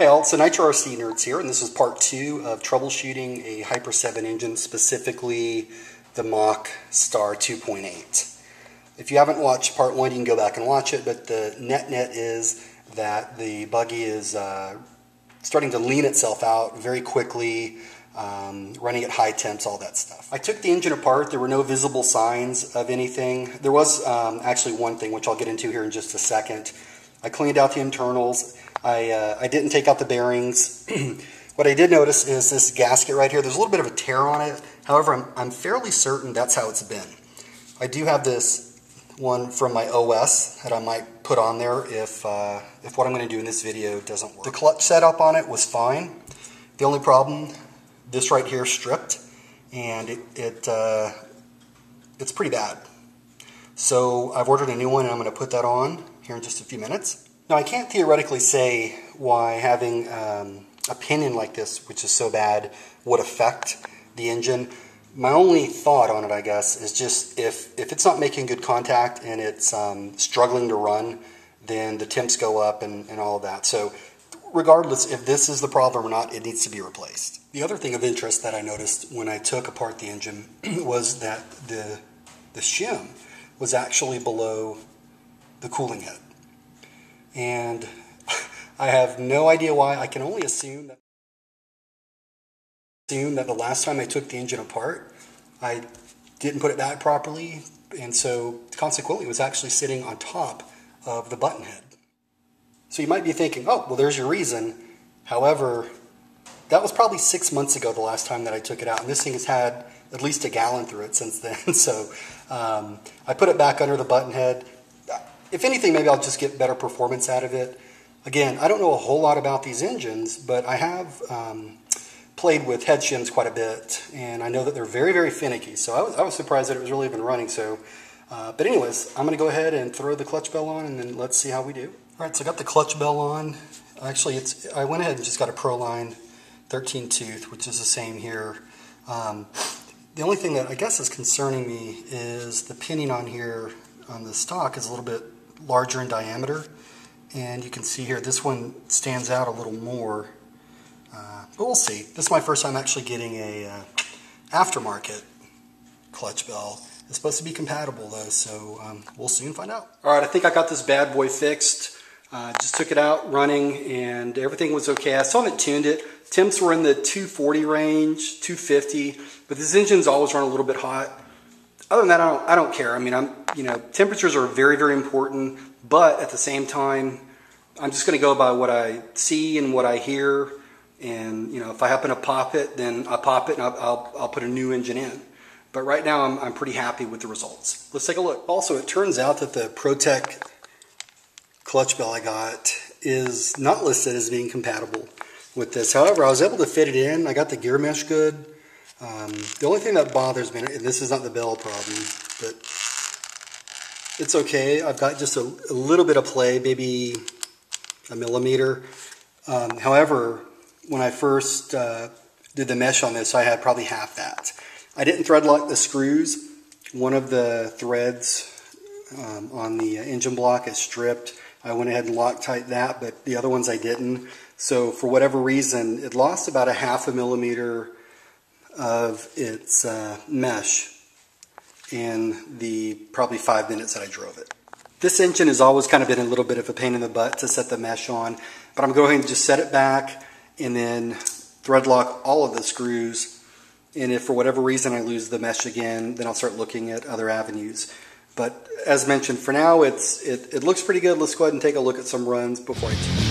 Hey all, so Nitro RC Nerds here, and this is part 2 of troubleshooting a Hyper 7 engine, specifically the Mach Star 2.8. If you haven't watched part 1, you can go back and watch it, but the net is that the buggy is starting to lean itself out very quickly, running at high temps, all that stuff. I took the engine apart. There were no visible signs of anything. There was actually one thing, which I'll get into here in just a second. I cleaned out the internals. I didn't take out the bearings. What I did notice is this gasket right here. There's a little bit of a tear on it. However, I'm fairly certain that's how it's been. I do have this one from my OS that I might put on there if what I'm going to do in this video doesn't work. The clutch setup on it was fine. The only problem, this right here stripped, and it's pretty bad. So I've ordered a new one, and I'm going to put that on here in just a few minutes. Now, I can't theoretically say why having a pinion like this, which is so bad, would affect the engine. My only thought on it, I guess, is just if it's not making good contact and it's struggling to run, then the temps go up and all of that. So regardless if this is the problem or not, it needs to be replaced. The other thing of interest that I noticed when I took apart the engine was that the shim was actually below the cooling head. And I have no idea why. I can only assume that the last time I took the engine apart, I didn't put it back properly, and so consequently it was actually sitting on top of the button head. So you might be thinking, oh, well, there's your reason. However, that was probably 6 months ago the last time that I took it out, and this thing has had at least a gallon through it since then. So I put it back under the button head. If anything, maybe I'll just get better performance out of it. Again, I don't know a whole lot about these engines, but I have played with head shims quite a bit, and I know that they're very, very finicky. So I was surprised that it was really even running. So, but anyways, I'm going to go ahead and throw the clutch bell on, and then let's see how we do. All right, so I got the clutch bell on. Actually, I went ahead and just got a Proline 13 tooth, which is the same here. The only thing that I guess is concerning me is the pinion on here on the stock is a little bit larger in diameter, and you can see here this one stands out a little more, but we'll see. This is my first time actually getting a aftermarket clutch bell. It's supposed to be compatible though, so we'll soon find out. Alright, I think I got this bad boy fixed. Just took it out running and everything was okay. I still haven't tuned it. Temps were in the 240 range, 250, but this engine's always run a little bit hot. Other than that, I don't care. I mean, temperatures are very, very important, but at the same time, I'm just going to go by what I see and what I hear. And if I happen to pop it, then I pop it and I'll put a new engine in. But right now, I'm pretty happy with the results. Let's take a look. Also, it turns out that the ProTech clutch bell I got is not listed as being compatible with this. However, I was able to fit it in. I got the gear mesh good. The only thing that bothers me, and this is not the bell problem, but it's okay. I've got just a little bit of play, maybe a millimeter. However, when I first did the mesh on this, I had probably half that. I didn't thread lock the screws. One of the threads on the engine block is stripped. I went ahead and Loctite that, but the other ones I didn't. So for whatever reason, it lost about a half a millimeter of its mesh in the probably 5 minutes that I drove it. This engine has always kind of been a little bit of a pain in the butt to set the mesh on, but I'm going to just set it back and then thread lock all of the screws, and if for whatever reason I lose the mesh again, then I'll start looking at other avenues. But as mentioned, for now it looks pretty good. Let's go ahead and take a look at some runs before I tune it.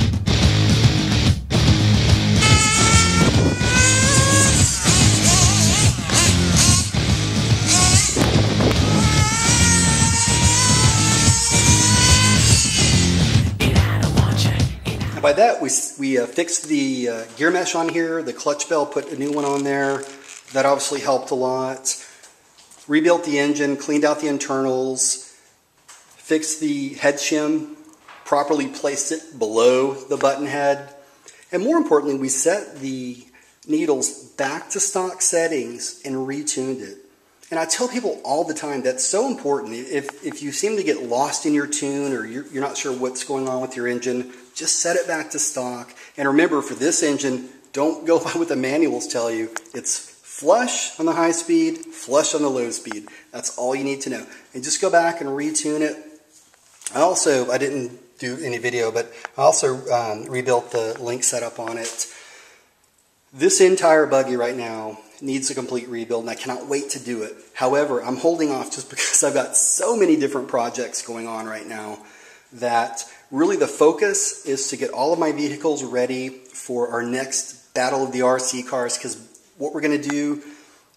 By that, we fixed the gear mesh on here, the clutch bell, put a new one on there. That obviously helped a lot. Rebuilt the engine, cleaned out the internals, fixed the head shim, properly placed it below the button head. And more importantly, we set the needles back to stock settings and retuned it. And I tell people all the time, that's so important. If you seem to get lost in your tune or you're not sure what's going on with your engine, just set it back to stock And remember, for this engine, don't go by what the manuals tell you. It's flush on the high speed, flush on the low speed. That's all you need to know. And just go back and retune it. I didn't do any video, but I also rebuilt the link setup on it. This entire buggy right now needs a complete rebuild, and I cannot wait to do it. However, I'm holding off just because I've got so many different projects going on right now that really the focus is to get all of my vehicles ready for our next Battle of the RC cars, because what we're going to do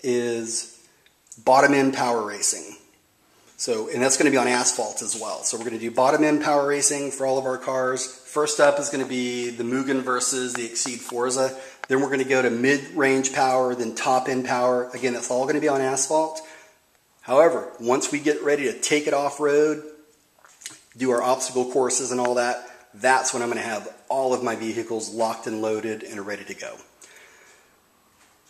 is bottom-end power racing. And that's going to be on asphalt as well. So we're going to do bottom-end power racing for all of our cars. First up is going to be the Mugen versus the Exceed Forza. Then we're going to go to mid-range power, then top-end power. Again, that's all going to be on asphalt. However, once we get ready to take it off-road, do our obstacle courses and all that, that's when I'm going to have all of my vehicles locked and loaded and ready to go.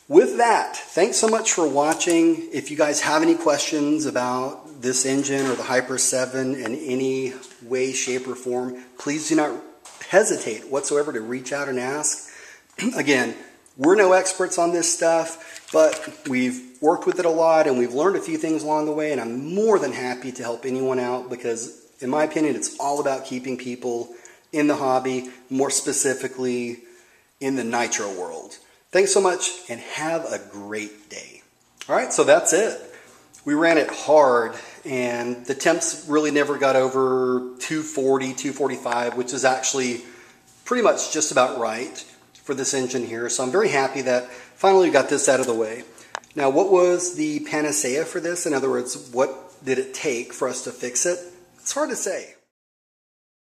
With that, thanks so much for watching. If you guys have any questions about this engine or the Hyper 7 in any way, shape, or form, please do not hesitate whatsoever to reach out and ask. Again, we're no experts on this stuff, but we've worked with it a lot and we've learned a few things along the way, and I'm more than happy to help anyone out because, in my opinion, it's all about keeping people in the hobby, more specifically in the Nitro world. Thanks so much and have a great day. All right, so that's it. We ran it hard and the temps really never got over 240, 245, which is actually pretty much just about right for this engine here. So I'm very happy that finally we got this out of the way. Now, what was the panacea for this? In other words, what did it take for us to fix it? It's hard to say.